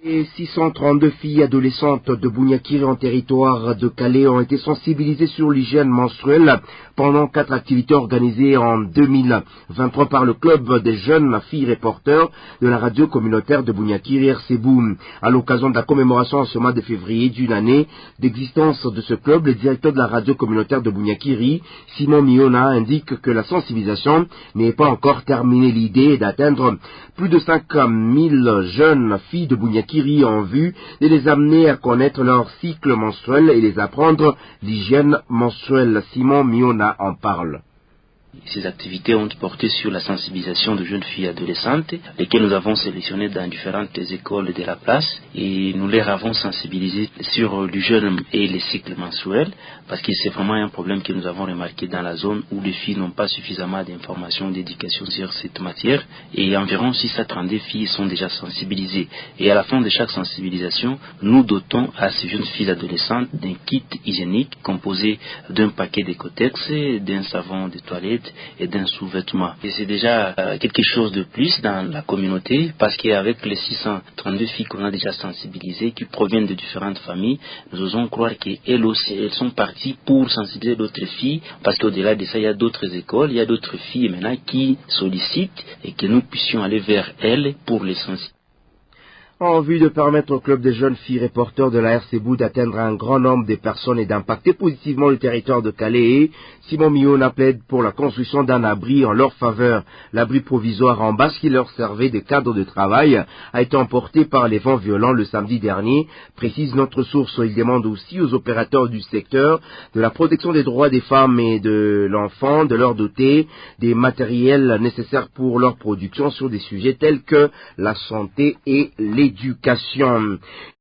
Et 632 filles adolescentes de Bunyakiri en territoire de Calais ont été sensibilisées sur l'hygiène menstruelle pendant 4 activités organisées en 2023 par le club des jeunes filles reporters de la radio communautaire de Bunyakiri RCBou. À l'occasion de la commémoration en ce mois de février d'une année d'existence de ce club, le directeur de la radio communautaire de Bunyakiri, Simon Miona, indique que la sensibilisation n'est pas encore terminée. L'idée est d'atteindre plus de 5000 jeunes filles de Bunyakiri en vue de les amener à connaître leur cycle menstruel et les apprendre l'hygiène menstruelle. Simon Miona en parle. Ces activités ont porté sur la sensibilisation de jeunes filles adolescentes, lesquelles nous avons sélectionnées dans différentes écoles de la place, et nous les avons sensibilisées sur l'hygiène et les cycles menstruels, parce que c'est vraiment un problème que nous avons remarqué dans la zone où les filles n'ont pas suffisamment d'informations, d'éducation sur cette matière, et environ 6 à 32 filles sont déjà sensibilisées. Et à la fin de chaque sensibilisation, nous dotons à ces jeunes filles adolescentes d'un kit hygiénique composé d'un paquet de Kotex, d'un savon de toilette et d'un sous-vêtement. Et c'est déjà quelque chose de plus dans la communauté, parce qu'avec les 632 filles qu'on a déjà sensibilisées, qui proviennent de différentes familles, nous osons croire qu'elles aussi, elles sont parties pour sensibiliser d'autres filles, parce qu'au-delà de ça, il y a d'autres écoles, il y a d'autres filles maintenant qui sollicitent et que nous puissions aller vers elles pour les sensibiliser. En vue de permettre au club des jeunes filles reporters de la RCBou d'atteindre un grand nombre de personnes et d'impacter positivement le territoire de Calais, Simon Miona plaide pour la construction d'un abri en leur faveur. L'abri provisoire en base qui leur servait de cadre de travail a été emporté par les vents violents le samedi dernier, précise notre source. Il demande aussi aux opérateurs du secteur de la protection des droits des femmes et de l'enfant de leur doter des matériels nécessaires pour leur production sur des sujets tels que la santé et l'éducation.